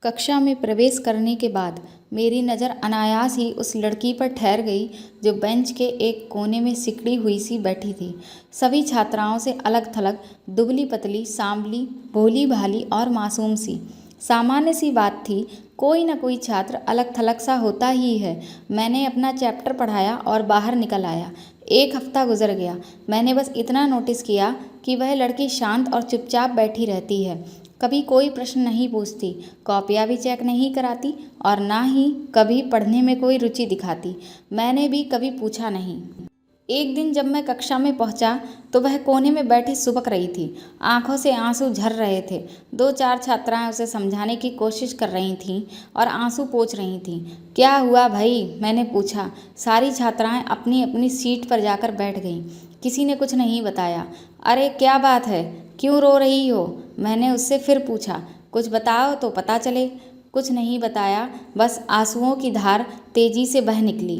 कक्षा में प्रवेश करने के बाद मेरी नज़र अनायास ही उस लड़की पर ठहर गई जो बेंच के एक कोने में सिकड़ी हुई सी बैठी थी। सभी छात्राओं से अलग थलग, दुबली पतली, सांवली, भोली भाली और मासूम सी। सामान्य सी बात थी, कोई न कोई छात्र अलग थलग सा होता ही है। मैंने अपना चैप्टर पढ़ाया और बाहर निकल आया। एक हफ्ता गुजर गया। मैंने बस इतना नोटिस किया कि वह लड़की शांत और चुपचाप बैठी रहती है। कभी कोई प्रश्न नहीं पूछती, कॉपियाँ भी चेक नहीं कराती और ना ही कभी पढ़ने में कोई रुचि दिखाती। मैंने भी कभी पूछा नहीं। एक दिन जब मैं कक्षा में पहुंचा तो वह कोने में बैठी सुबक रही थी। आंखों से आंसू झर रहे थे। दो चार छात्राएं उसे समझाने की कोशिश कर रही थीं और आंसू पोंछ रही थीं। क्या हुआ भाई, मैंने पूछा। सारी छात्राएं अपनी अपनी सीट पर जाकर बैठ गईं। किसी ने कुछ नहीं बताया। अरे क्या बात है, क्यों रो रही हो, मैंने उससे फिर पूछा। कुछ बताओ तो पता चले। कुछ नहीं बताया, बस आंसुओं की धार तेजी से बह निकली।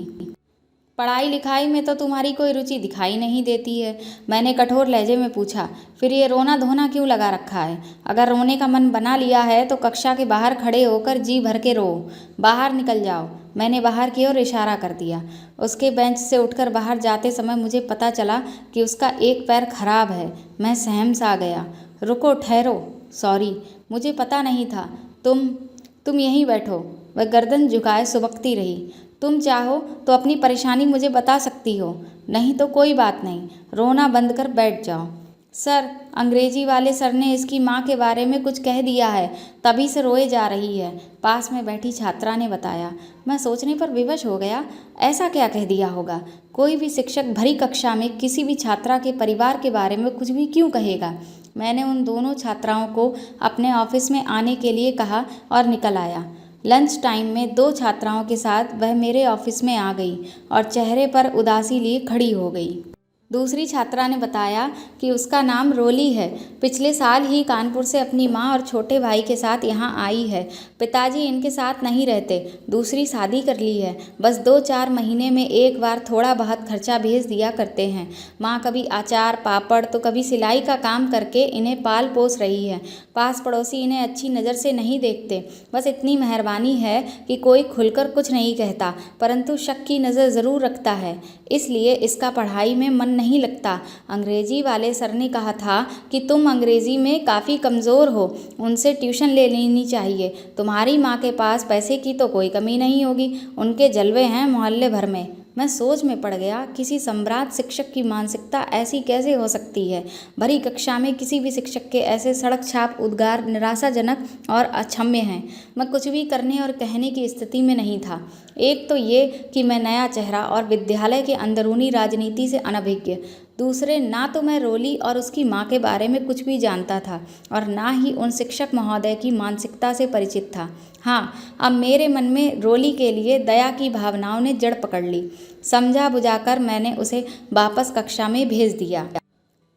पढ़ाई लिखाई में तो तुम्हारी कोई रुचि दिखाई नहीं देती है, मैंने कठोर लहजे में पूछा। फिर ये रोना धोना क्यों लगा रखा है? अगर रोने का मन बना लिया है तो कक्षा के बाहर खड़े होकर जी भर के रो। बाहर निकल जाओ। मैंने बाहर की ओर इशारा कर दिया। उसके बेंच से उठकर बाहर जाते समय मुझे पता चला कि उसका एक पैर खराब है। मैं सहम सा गया। रुको, ठहरो, सॉरी, मुझे पता नहीं था। तुम यहीं बैठो। वह गर्दन झुकाए सुबकती रही। तुम चाहो तो अपनी परेशानी मुझे बता सकती हो, नहीं तो कोई बात नहीं, रोना बंद कर बैठ जाओ। सर, अंग्रेजी वाले सर ने इसकी माँ के बारे में कुछ कह दिया है, तभी से रोए जा रही है, पास में बैठी छात्रा ने बताया। मैं सोचने पर विवश हो गया। ऐसा क्या कह दिया होगा? कोई भी शिक्षक भरी कक्षा में किसी भी छात्रा के परिवार के बारे में कुछ भी क्यों कहेगा? मैंने उन दोनों छात्राओं को अपने ऑफिस में आने के लिए कहा और निकल आया। लंच टाइम में दो छात्राओं के साथ वह मेरे ऑफिस में आ गई और चेहरे पर उदासी लिए खड़ी हो गई। दूसरी छात्रा ने बताया कि उसका नाम रोली है। पिछले साल ही कानपुर से अपनी माँ और छोटे भाई के साथ यहाँ आई है। पिताजी इनके साथ नहीं रहते, दूसरी शादी कर ली है। बस 2-4 महीने में एक बार थोड़ा बहुत खर्चा भेज दिया करते हैं। माँ कभी अचार पापड़ तो कभी सिलाई का काम करके इन्हें पाल पोस रही है। पास पड़ोसी इन्हें अच्छी नज़र से नहीं देखते। बस इतनी मेहरबानी है कि कोई खुलकर कुछ नहीं कहता, परंतु शक की नज़र ज़रूर रखता है। इसलिए इसका पढ़ाई में मन नहीं लगता। अंग्रेजी वाले सर ने कहा था कि तुम अंग्रेजी में काफ़ी कमज़ोर हो, उनसे ट्यूशन ले लेनी चाहिए। तुम्हारी माँ के पास पैसे की तो कोई कमी नहीं होगी, उनके जलवे हैं मोहल्ले भर में। मैं सोच में पड़ गया, किसी सम्राट शिक्षक की मानसिकता ऐसी कैसे हो सकती है? भरी कक्षा में किसी भी शिक्षक के ऐसे सड़क छाप उद्गार निराशाजनक और अक्षम्य हैं। मैं कुछ भी करने और कहने की स्थिति में नहीं था। एक तो ये कि मैं नया चेहरा और विद्यालय के अंदरूनी राजनीति से अनभिज्ञ। दूसरे, ना तो मैं रोली और उसकी माँ के बारे में कुछ भी जानता था और ना ही उन शिक्षक महोदय की मानसिकता से परिचित था। हाँ, अब मेरे मन में रोली के लिए दया की भावनाओं ने जड़ पकड़ ली। समझा बुझाकर मैंने उसे वापस कक्षा में भेज दिया।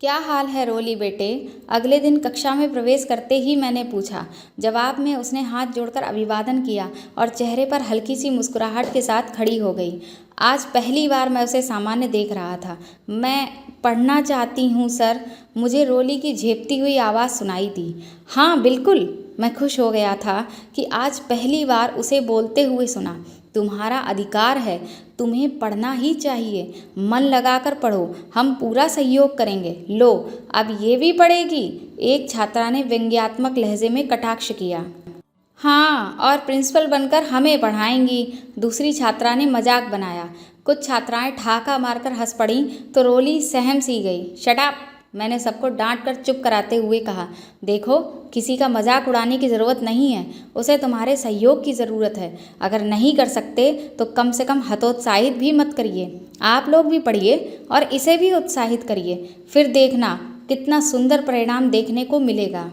क्या हाल है रोली बेटे? अगले दिन कक्षा में प्रवेश करते ही मैंने पूछा। जवाब में उसने हाथ जोड़कर अभिवादन किया और चेहरे पर हल्की सी मुस्कुराहट के साथ खड़ी हो गई। आज पहली बार मैं उसे सामान्य देख रहा था। मैं पढ़ना चाहती हूँ सर, मुझे रोली की झेपती हुई आवाज़ सुनाई दी। हाँ बिल्कुल, मैं खुश हो गया था कि आज पहली बार उसे बोलते हुए सुना। तुम्हारा अधिकार है, तुम्हें पढ़ना ही चाहिए, मन लगाकर पढ़ो, हम पूरा सहयोग करेंगे। लो, अब ये भी पढ़ेगी? एक छात्रा ने व्यंग्यात्मक लहजे में कटाक्ष किया। हाँ, और प्रिंसिपल बनकर हमें पढ़ाएंगी, दूसरी छात्रा ने मजाक बनाया। कुछ छात्राएं ठहाका मारकर हंस पड़ीं तो रोली सहम सी गई। शट अप, मैंने सबको डांट कर चुप कराते हुए कहा। देखो, किसी का मजाक उड़ाने की ज़रूरत नहीं है, उसे तुम्हारे सहयोग की ज़रूरत है। अगर नहीं कर सकते तो कम से कम हतोत्साहित भी मत करिए। आप लोग भी पढ़िए और इसे भी उत्साहित करिए, फिर देखना कितना सुंदर परिणाम देखने को मिलेगा।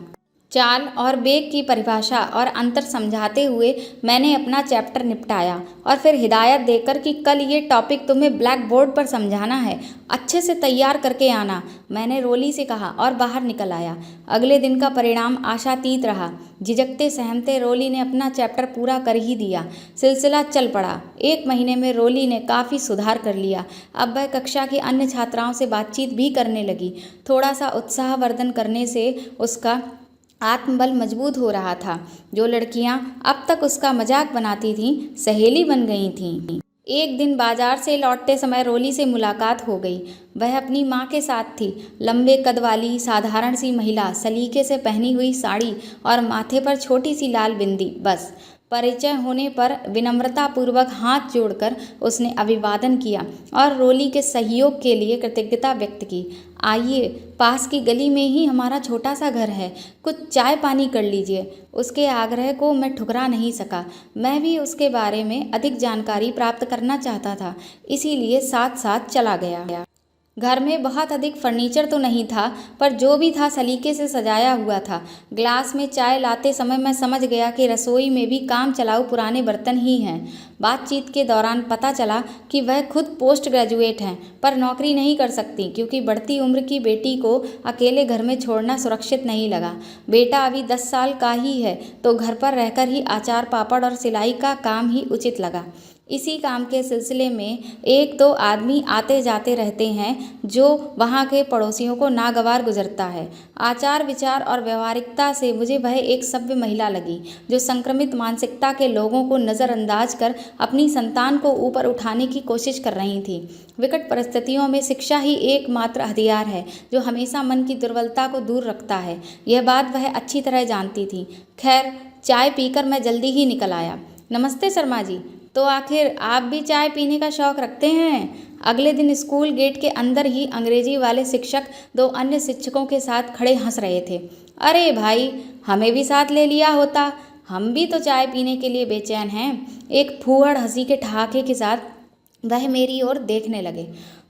चाल और बेग की परिभाषा और अंतर समझाते हुए मैंने अपना चैप्टर निपटाया और फिर हिदायत देकर कि कल ये टॉपिक तुम्हें ब्लैक बोर्ड पर समझाना है, अच्छे से तैयार करके आना, मैंने रोली से कहा और बाहर निकल आया। अगले दिन का परिणाम आशातीत रहा। झिझकते सहमते रोली ने अपना चैप्टर पूरा कर ही दिया। सिलसिला चल पड़ा। 1 महीने में रोली ने काफ़ी सुधार कर लिया। अब वह कक्षा की अन्य छात्राओं से बातचीत भी करने लगी। थोड़ा सा उत्साहवर्धन करने से उसका आत्मबल मजबूत हो रहा था। जो लड़कियां अब तक उसका मजाक बनाती थीं, सहेली बन गई थीं। एक दिन बाजार से लौटते समय रोली से मुलाकात हो गई। वह अपनी माँ के साथ थी। लंबे कद वाली साधारण सी महिला, सलीके से पहनी हुई साड़ी और माथे पर छोटी सी लाल बिंदी। बस परिचय होने पर विनम्रतापूर्वक हाथ जोड़कर उसने अभिवादन किया और रोली के सहयोग के लिए कृतज्ञता व्यक्त की। आइए, पास की गली में ही हमारा छोटा सा घर है, कुछ चाय पानी कर लीजिए। उसके आग्रह को मैं ठुकरा नहीं सका। मैं भी उसके बारे में अधिक जानकारी प्राप्त करना चाहता था, इसीलिए साथ साथ चला गया। घर में बहुत अधिक फर्नीचर तो नहीं था, पर जो भी था सलीके से सजाया हुआ था। ग्लास में चाय लाते समय मैं समझ गया कि रसोई में भी काम चलाऊ पुराने बर्तन ही हैं। बातचीत के दौरान पता चला कि वह खुद पोस्ट ग्रेजुएट हैं, पर नौकरी नहीं कर सकती क्योंकि बढ़ती उम्र की बेटी को अकेले घर में छोड़ना सुरक्षित नहीं लगा। बेटा अभी 10 साल का ही है, तो घर पर रहकर ही अचार पापड़ और सिलाई का काम ही उचित लगा। इसी काम के सिलसिले में एक दो आदमी आते जाते रहते हैं, जो वहाँ के पड़ोसियों को नागवार गुजरता है। आचार विचार और व्यवहारिकता से मुझे वह एक सभ्य महिला लगी, जो संक्रमित मानसिकता के लोगों को नज़रअंदाज कर अपनी संतान को ऊपर उठाने की कोशिश कर रही थी। विकट परिस्थितियों में शिक्षा ही एकमात्र हथियार है जो हमेशा मन की दुर्बलता को दूर रखता है। यह बात वह अच्छी तरह जानती थी। खैर, चाय पीकर मैं जल्दी ही निकल आया। नमस्ते शर्मा जी, तो आखिर आप भी चाय पीने का शौक रखते हैं? अगले दिन स्कूल गेट के अंदर ही अंग्रेजी वाले शिक्षक दो अन्य शिक्षकों के साथ खड़े हंस रहे थे। अरे भाई, हमें भी साथ ले लिया होता, हम भी तो चाय पीने के लिए बेचैन हैं। एक फूहड़ हंसी के ठहाके के साथ वह मेरी ओर देखने लगे।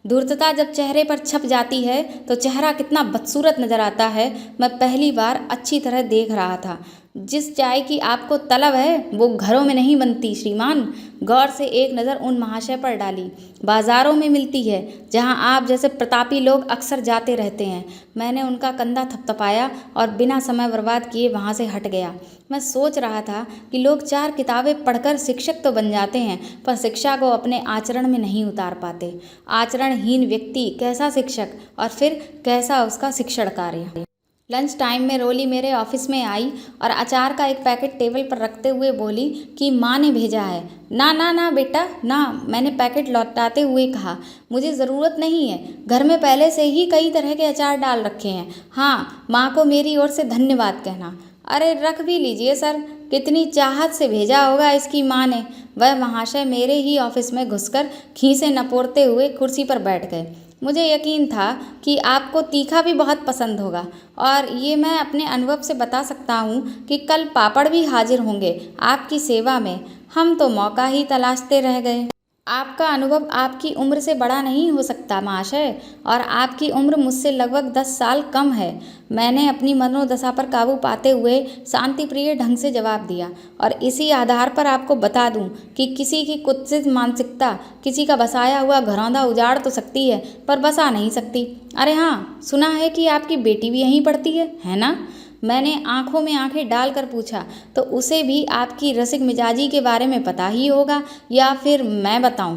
धूर्तता जब चेहरे पर छप जाती है तो चेहरा कितना बदसूरत नजर आता है, मैं पहली बार अच्छी तरह देख रहा था। जिस चाय की आपको तलब है वो घरों में नहीं बनती श्रीमान। गौर से एक नज़र उन महाशय पर डाली। बाजारों में मिलती है, जहां आप जैसे प्रतापी लोग अक्सर जाते रहते हैं। मैंने उनका कंधा थपथपाया और बिना समय बर्बाद किए वहां से हट गया। मैं सोच रहा था कि लोग 4 किताबें पढ़कर शिक्षक तो बन जाते हैं, पर शिक्षा को अपने आचरण में नहीं उतार पाते। आचरणहीन व्यक्ति कैसा शिक्षक, और फिर कैसा उसका शिक्षण कार्य। लंच टाइम में रोली मेरे ऑफिस में आई और अचार का एक पैकेट टेबल पर रखते हुए बोली कि माँ ने भेजा है। ना ना ना बेटा ना, मैंने पैकेट लौटाते हुए कहा। मुझे ज़रूरत नहीं है, घर में पहले से ही कई तरह के अचार डाल रखे हैं। हाँ, माँ को मेरी ओर से धन्यवाद कहना। अरे रख भी लीजिए सर, कितनी चाहत से भेजा होगा इसकी माँ ने। वह महाशय मेरे ही ऑफिस में घुसकर खीसें नपोरते हुए कुर्सी पर बैठ गए। मुझे यकीन था कि आपको तीखा भी बहुत पसंद होगा, और ये मैं अपने अनुभव से बता सकता हूँ कि कल पापड़ भी हाजिर होंगे आपकी सेवा में। हम तो मौका ही तलाशते रह गए। आपका अनुभव आपकी उम्र से बड़ा नहीं हो सकता महाशय, और आपकी उम्र मुझसे लगभग 10 साल कम है। मैंने अपनी मनोदशा पर काबू पाते हुए शांतिप्रिय ढंग से जवाब दिया, और इसी आधार पर आपको बता दूं कि किसी की कुत्सित मानसिकता किसी का बसाया हुआ घरौंदा उजाड़ तो सकती है, पर बसा नहीं सकती। अरे हाँ, सुना है कि आपकी बेटी भी यहीं पढ़ती है ना? मैंने आंखों में आंखें डालकर पूछा। तो उसे भी आपकी रसिक मिजाजी के बारे में पता ही होगा, या फिर मैं बताऊं?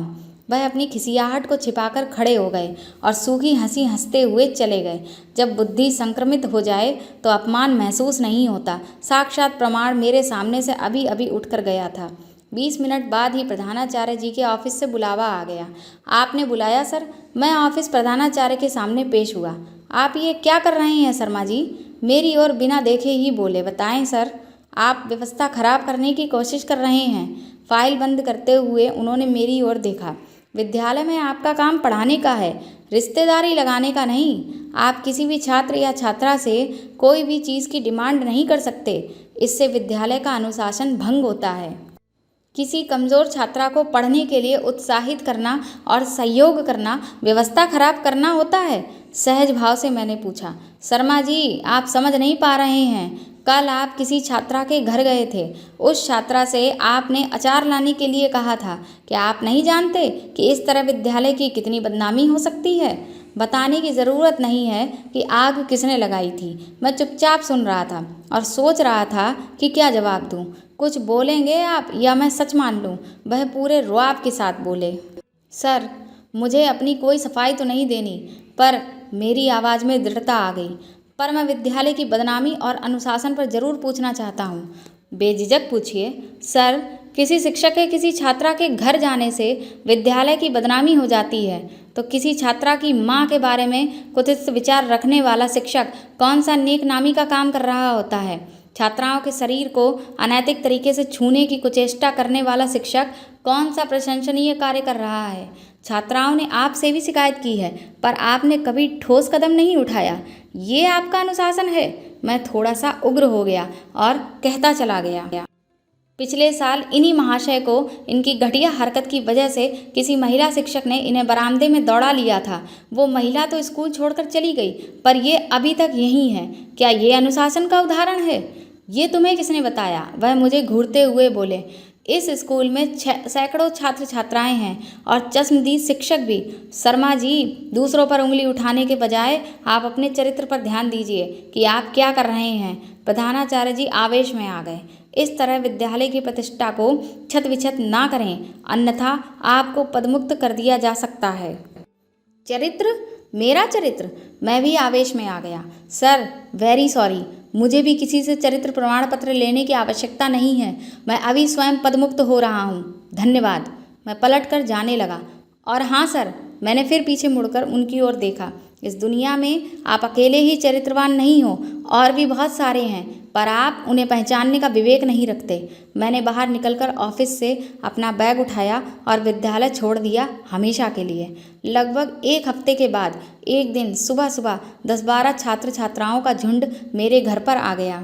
वह अपनी खिसियाहट को छिपाकर खड़े हो गए और सूखी हंसी हंसते हुए चले गए। जब बुद्धि संक्रमित हो जाए तो अपमान महसूस नहीं होता। साक्षात प्रमाण मेरे सामने से अभी अभी उठकर गया था। 20 मिनट बाद ही प्रधानाचार्य जी के ऑफिस से बुलावा आ गया। आपने बुलाया सर? मैं ऑफिस प्रधानाचार्य के सामने पेश हुआ। आप ये क्या कर रहे हैं शर्मा जी? मेरी ओर बिना देखे ही बोले। बताएं सर। आप व्यवस्था खराब करने की कोशिश कर रहे हैं। फाइल बंद करते हुए उन्होंने मेरी ओर देखा। विद्यालय में आपका काम पढ़ाने का है, रिश्तेदारी लगाने का नहीं। आप किसी भी छात्र या छात्रा से कोई भी चीज़ की डिमांड नहीं कर सकते। इससे विद्यालय का अनुशासन भंग होता है। किसी कमज़ोर छात्रा को पढ़ने के लिए उत्साहित करना और सहयोग करना व्यवस्था खराब करना होता है? सहज भाव से मैंने पूछा। शर्मा जी, आप समझ नहीं पा रहे हैं। कल आप किसी छात्रा के घर गए थे। उस छात्रा से आपने अचार लाने के लिए कहा था। क्या आप नहीं जानते कि इस तरह विद्यालय की कितनी बदनामी हो सकती है? बताने की ज़रूरत नहीं है कि आग किसने लगाई थी। मैं चुपचाप सुन रहा था और सोच रहा था कि क्या जवाब दूं। कुछ बोलेंगे आप या मैं सच मान लूं? वह पूरे रुआब के साथ बोले। सर, मुझे अपनी कोई सफाई तो नहीं देनी, पर मेरी आवाज़ में दृढ़ता आ गई। पर मैं विद्यालय की बदनामी और अनुशासन पर जरूर पूछना चाहता हूँ। बेझिझक पूछिए। सर, किसी शिक्षक के किसी छात्रा के घर जाने से विद्यालय की बदनामी हो जाती है, तो किसी छात्रा की माँ के बारे में कुत्सित विचार रखने वाला शिक्षक कौन सा नेक नामी का काम कर रहा होता है? छात्राओं के शरीर को अनैतिक तरीके से छूने की कुचेष्टा करने वाला शिक्षक कौन सा प्रशंसनीय कार्य कर रहा है? छात्राओं ने आपसे भी शिकायत की है, पर आपने कभी ठोस कदम नहीं उठाया। ये आपका अनुशासन है? मैं थोड़ा सा उग्र हो गया और कहता चला गया। पिछले साल इन्हीं महाशय को इनकी घटिया हरकत की वजह से किसी महिला शिक्षक ने इन्हें बरामदे में दौड़ा लिया था। वो महिला तो स्कूल छोड़कर चली गई, पर ये अभी तक यहीं है। क्या ये अनुशासन का उदाहरण है? ये तुम्हें किसने बताया? वह मुझे घूरते हुए बोले। इस स्कूल में सैकड़ों छात्र छात्राएं हैं और चश्मदीद शिक्षक भी। शर्मा जी, दूसरों पर उंगली उठाने के बजाय आप अपने चरित्र पर ध्यान दीजिए कि आप क्या कर रहे हैं। प्रधानाचार्य जी आवेश में आ गए। इस तरह विद्यालय की प्रतिष्ठा को छत विछत ना करें, अन्यथा आपको पदमुक्त कर दिया जा सकता है। चरित्र? मेरा चरित्र? मैं भी आवेश में आ गया। सर, वेरी सॉरी, मुझे भी किसी से चरित्र प्रमाण पत्र लेने की आवश्यकता नहीं है। मैं अभी स्वयं पदमुक्त हो रहा हूँ। धन्यवाद। मैं पलट कर जाने लगा। और हाँ सर, मैंने फिर पीछे मुड़कर उनकी ओर देखा। इस दुनिया में आप अकेले ही चरित्रवान नहीं हो, और भी बहुत सारे हैं, पर आप उन्हें पहचानने का विवेक नहीं रखते। मैंने बाहर निकलकर ऑफिस से अपना बैग उठाया और विद्यालय छोड़ दिया, हमेशा के लिए। लगभग एक हफ्ते के बाद एक दिन सुबह सुबह 10-12 छात्र छात्राओं का झुंड मेरे घर पर आ गया।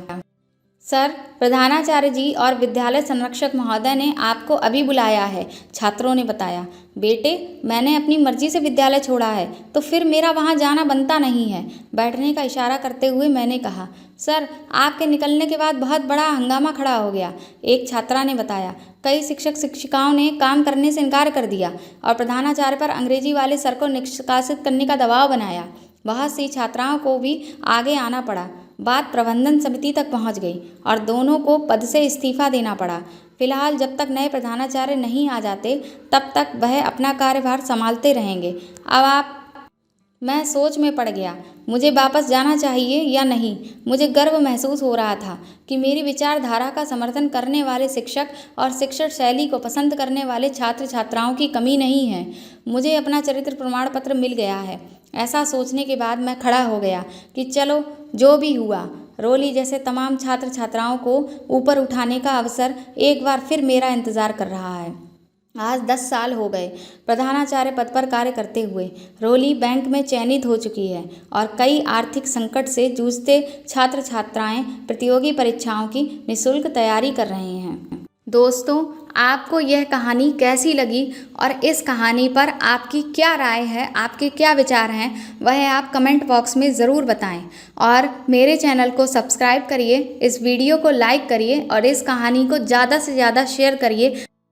सर, प्रधानाचार्य जी और विद्यालय संरक्षक महोदय ने आपको अभी बुलाया है, छात्रों ने बताया। बेटे, मैंने अपनी मर्जी से विद्यालय छोड़ा है, तो फिर मेरा वहाँ जाना बनता नहीं है। बैठने का इशारा करते हुए मैंने कहा। सर, आपके निकलने के बाद बहुत बड़ा हंगामा खड़ा हो गया, एक छात्रा ने बताया। कई शिक्षक शिक्षिकाओं ने काम करने से इनकार कर दिया और प्रधानाचार्य पर अंग्रेजी वाले सर को निष्कासित करने का दबाव बनाया। बहुत सी छात्राओं को भी आगे आना पड़ा। बात प्रबंधन समिति तक पहुंच गई और दोनों को पद से इस्तीफा देना पड़ा। फिलहाल जब तक नए प्रधानाचार्य नहीं आ जाते, तब तक वह अपना कार्यभार संभालते रहेंगे। अब आप मैं सोच में पड़ गया, मुझे वापस जाना चाहिए या नहीं। मुझे गर्व महसूस हो रहा था कि मेरी विचारधारा का समर्थन करने वाले शिक्षक और शिक्षण शैली को पसंद करने वाले छात्र छात्राओं की कमी नहीं है। मुझे अपना चरित्र प्रमाण पत्र मिल गया है। ऐसा सोचने के बाद मैं खड़ा हो गया कि चलो, जो भी हुआ। रोली जैसे तमाम छात्र छात्राओं को ऊपर उठाने का अवसर एक बार फिर मेरा इंतज़ार कर रहा है। आज 10 साल हो गए प्रधानाचार्य पद पर कार्य करते हुए। रोली बैंक में चयनित हो चुकी है और कई आर्थिक संकट से जूझते छात्र छात्राएं प्रतियोगी परीक्षाओं की निःशुल्क तैयारी कर रहे हैं। दोस्तों, आपको यह कहानी कैसी लगी और इस कहानी पर आपकी क्या राय है, आपके क्या विचार हैं, वह आप कमेंट बॉक्स में ज़रूर बताएं। और मेरे चैनल को सब्सक्राइब करिए, इस वीडियो को लाइक करिए और इस कहानी को ज़्यादा से ज़्यादा शेयर करिए